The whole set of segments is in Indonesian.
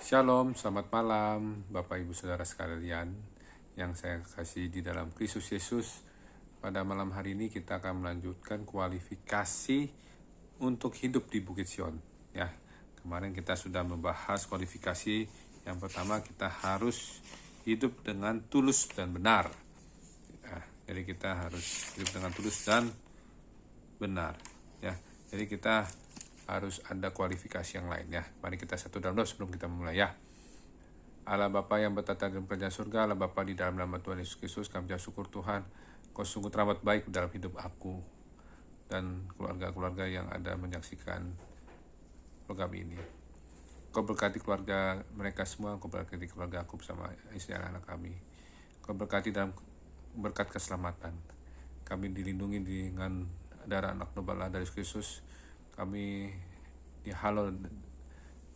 Shalom, selamat malam Bapak Ibu Saudara sekalian yang saya kasih di dalam Kristus Yesus. Pada malam hari ini kita akan melanjutkan kualifikasi untuk hidup di Bukit Sion. Ya, kemarin kita sudah membahas kualifikasi. Yang pertama, kita harus hidup dengan tulus dan benar. Ya, jadi kita harus hidup dengan tulus dan benar. Ya, jadi kita harus ada kualifikasi yang lain ya. Mari kita satu dalam doa sebelum kita memulai ya. Allah Bapa yang bertata di kerajaan surga, Allah Bapa di dalam nama Tuhan Yesus Kristus, kami syukur Tuhan, Kau sungguh teramat baik dalam hidup aku dan keluarga-keluarga yang ada menyaksikan program ini. Kau berkati keluarga mereka semua, Kau berkati keluarga aku bersama istri anak-anak kami. Kau berkati dalam berkat keselamatan. Kami dilindungi dengan darah anak nobel dari Yesus Kristus. Kami dihalau,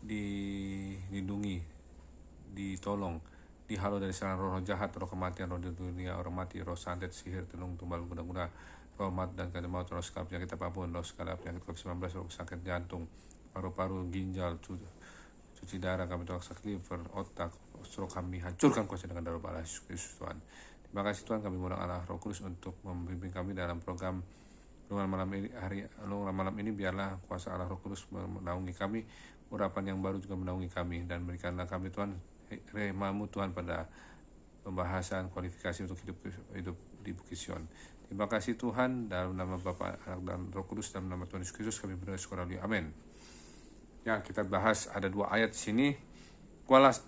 dilindungi, ditolong, dihalau dari serangan roh jahat, roh kematian, roh di dunia, orang mati, roh santet, sihir, tenung, tumbal, guna-guna, roh mat dan kata maut, roh segala penyakit apapun, roh segala penyakit COVID-19, roh sakit jantung, paru-paru, ginjal, cuci darah, kami tolak sakit liver, otak, stroke, kami hancurkan kuasa dengan darah Allah Yesus Kristus Tuhan. Terima kasih Tuhan, kami mohon Allah Roh Kudus untuk membimbing kami dalam program malam ini biarlah kuasa Allah Roh Kudus menaungi kami, urapan yang baru juga menaungi kami, dan berikanlah kami Tuhan remamu Tuhan pada pembahasan kualifikasi untuk hidup di Bukit Sion. Terima kasih Tuhan, dalam nama Bapa, Anak dan Roh Kudus, dalam nama Tuhan Yesus Kristus kami berdoa syukur. Amin. Ya, kita bahas ada 2 ayat di sini.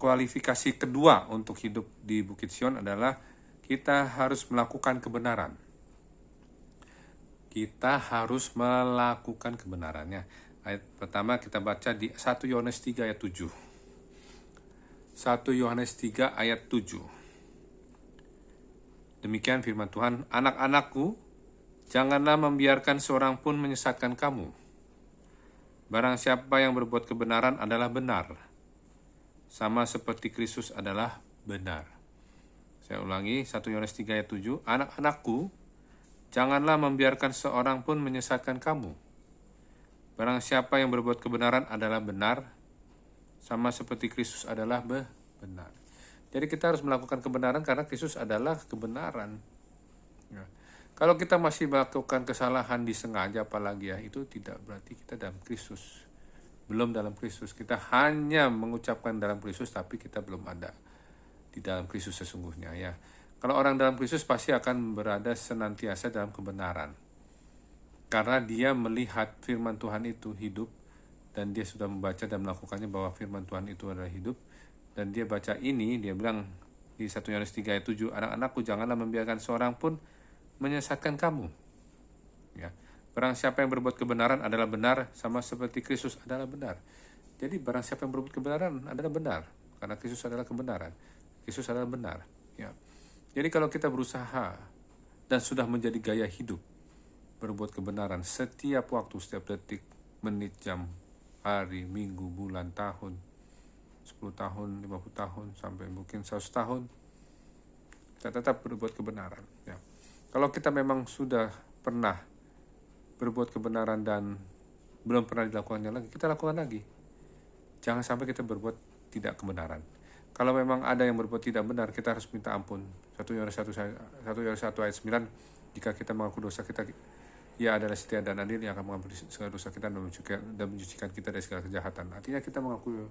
Kualifikasi kedua untuk hidup di Bukit Sion adalah kita harus melakukan kebenaran. Kita harus melakukan kebenarannya. Ayat pertama kita baca di 1 Yohanes 3 ayat 7. 1 Yohanes 3 ayat 7. Demikian firman Tuhan, anak-anakku, janganlah membiarkan seorang pun menyesatkan kamu. Barang siapa yang berbuat kebenaran adalah benar, sama seperti Kristus adalah benar. Saya ulangi, 1 Yohanes 3 ayat 7. Anak-anakku, janganlah membiarkan seorang pun menyesatkan kamu. Barang siapa yang berbuat kebenaran adalah benar, sama seperti Kristus adalah benar. Jadi kita harus melakukan kebenaran karena Kristus adalah kebenaran. Ya. Kalau kita masih melakukan kesalahan disengaja apalagi ya, itu tidak berarti kita dalam Kristus. Belum dalam Kristus. Kita hanya mengucapkan dalam Kristus, tapi kita belum ada di dalam Kristus sesungguhnya ya. Kalau orang dalam Kristus pasti akan berada senantiasa dalam kebenaran. Karena dia melihat firman Tuhan itu hidup, dan dia sudah membaca dan melakukannya bahwa firman Tuhan itu adalah hidup. Dan dia baca ini, dia bilang di 1 Yohanes 3 ayat 7, anak-anakku janganlah membiarkan seorang pun menyesatkan kamu. Ya. Barang siapa yang berbuat kebenaran adalah benar, sama seperti Kristus adalah benar. Jadi barang siapa yang berbuat kebenaran adalah benar, karena Kristus adalah kebenaran. Kristus adalah benar. Ya. Jadi kalau kita berusaha dan sudah menjadi gaya hidup, berbuat kebenaran setiap waktu, setiap detik, menit, jam, hari, minggu, bulan, tahun, 10 tahun, 50 tahun, sampai mungkin 100 tahun, kita tetap berbuat kebenaran. Ya. Kalau kita memang sudah pernah berbuat kebenaran dan belum pernah dilakukannya lagi, kita lakukan lagi. Jangan sampai kita berbuat tidak kebenaran. Kalau memang ada yang berbuat tidak benar, kita harus minta ampun. 1 Yohanes 1 ayat 9, jika kita mengaku dosa kita, Ia adalah setia dan adil yang akan mengampuni segala dosa kita dan mencucikan kita dari segala kejahatan. Artinya kita mengakui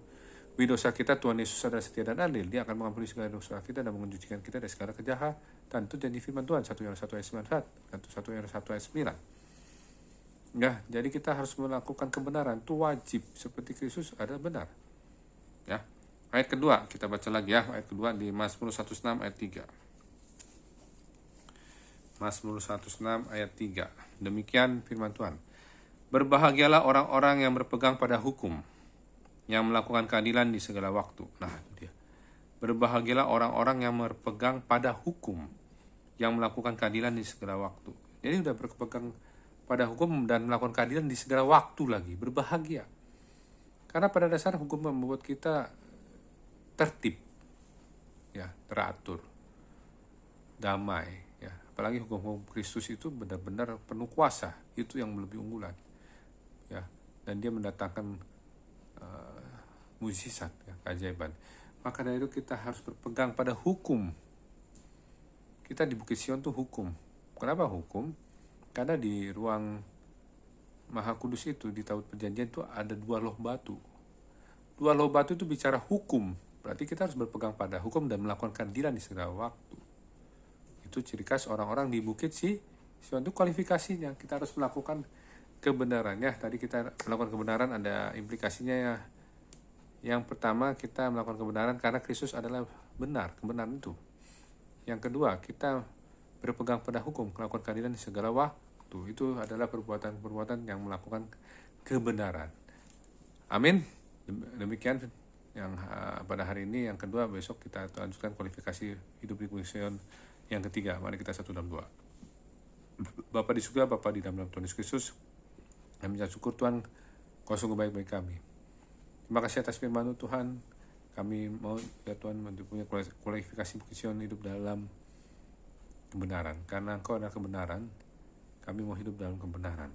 dosa kita, Tuhan Yesus adalah setia dan adil. Dia akan mengampuni segala dosa kita dan mencucikan kita dari segala kejahatan. Itu janji firman Tuhan, 1 Yohanes 1 ayat 9. 1 Yohanes 1 ayat 9. Ya, jadi kita harus melakukan kebenaran. Itu wajib, seperti Kristus adalah benar. Ya. Ayat kedua, kita baca lagi ya. Ayat kedua di Mazmur 106 ayat 3. Mazmur 106 ayat 3. Demikian firman Tuhan. Berbahagialah orang-orang yang berpegang pada hukum, yang melakukan keadilan di segala waktu. Nah, itu dia. Berbahagialah orang-orang yang berpegang pada hukum, yang melakukan keadilan di segala waktu. Jadi sudah berpegang pada hukum dan melakukan keadilan di segala waktu lagi. Berbahagia. Karena pada dasar hukum membuat kita tertib, ya, teratur, damai, ya. Apalagi hukum Kristus itu benar-benar penuh kuasa, itu yang lebih unggulan, ya. Dan dia mendatangkan mujizat, ya, keajaiban. Maka dari itu kita harus berpegang pada hukum. Kita di Bukit Sion tuh hukum. Kenapa hukum? Karena di ruang Maha Kudus itu, di Taut Perjanjian itu ada 2 loh batu. 2 loh batu itu bicara hukum. Berarti kita harus berpegang pada hukum dan melakukan keadilan di segala waktu. Itu ciri khas orang-orang di Bukit Sion itu kualifikasinya. Kita harus melakukan kebenaran, ya. Tadi kita melakukan kebenaran ada implikasinya, ya. Yang pertama, kita melakukan kebenaran karena Kristus adalah benar, kebenaran itu. Yang kedua, kita berpegang pada hukum, melakukan keadilan di segala waktu. Itu adalah perbuatan-perbuatan yang melakukan kebenaran. Amin. Demikian yang pada hari ini. Yang kedua, besok kita lanjutkan kualifikasi hidup di Bukit Sion yang ketiga. Mari kita 1 dalam 2. Bapa di surga, Bapa di dalam Tuhan Yesus Kristus, kami mengucap syukur Tuhan, Kau sungguh baik-baik kami. Terima kasih atas firman Tuhan. Kami mau, ya Tuhan, mempunyai kualifikasi Bukit Sion hidup dalam kebenaran. Karena Engkau adalah kebenaran, kami mau hidup dalam kebenaran.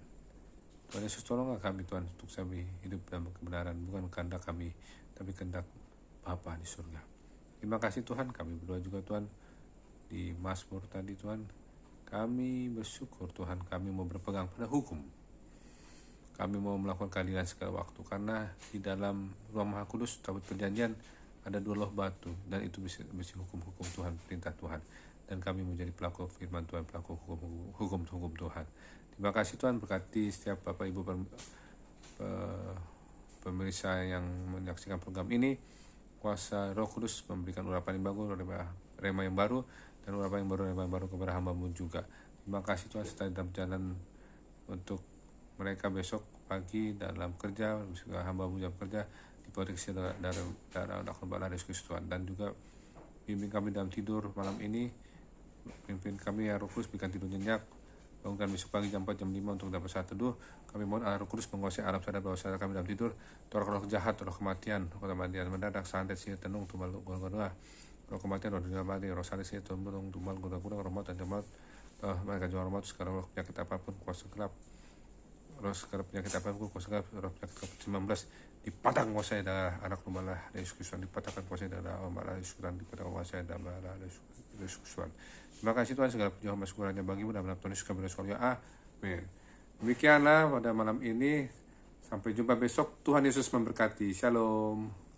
Tuhan Yesus, tolonglah kami Tuhan untuk kami hidup dalam kebenaran, bukan kehendak kami, tapi kehendak Bapa di surga. Terima kasih Tuhan. Kami berdoa juga Tuhan di Mazmur tadi Tuhan. Kami bersyukur Tuhan, kami mau berpegang pada hukum. Kami mau melakukan keadilan segala waktu, karena di dalam ruang Maha Kudus, Tabut Perjanjian, ada 2 loh batu, dan itu bisa hukum-hukum Tuhan, perintah Tuhan. Dan kami menjadi pelaku firman Tuhan, pelaku hukum Tuhan. Terima kasih Tuhan, berkati setiap Bapak Ibu pemirsa yang menyaksikan program ini. Kuasa Roh Kudus memberikan urapan yang bagus, rema yang baru, dan urapan yang baru kepada hamba-Mu juga. Terima kasih Tuhan, serta dalam jalan untuk mereka besok pagi dalam kerja, juga hamba-Mu jam kerja, diproteksi dari anak Bala Yesus Kristus Tuhan. Dan juga bimbing kami dalam tidur malam ini, pimpin kami ya Roh Kudus, berikan tidur nyenyak, bangunkan besok pagi jam 4, jam 5 untuk dapat saat teduh. Kami mohon Roh Kudus menguasai alam sadar bawah sadar kami dalam tidur. Roh jahat, roh kematian mendadak, santet, sihir, tenung, tumbal, guna, roh kematian, roh dunia mati, roh santet, sihir, tenung, tumbal, guna, roh maut dan jamat, mereka jual roh maut, sekarang roh penyakit apapun, kuasa gelap, roh sekarang penyakit apapun, kuasa gelap, roh penyakit COVID-19, dipatang kuasai darah anak Tuhan Yesus Kristus, dipatahkan kuasai darah Allah Yesus Kristus, dipatahkan kuasai darah Yesus Kristus. Terima kasih Tuhan, segala puji hormat syukur bagi-Mu dalam nama Tuhan Yesus kami berdoa. Amin. Demikianlah pada malam ini. Sampai jumpa besok. Tuhan Yesus memberkati. Shalom.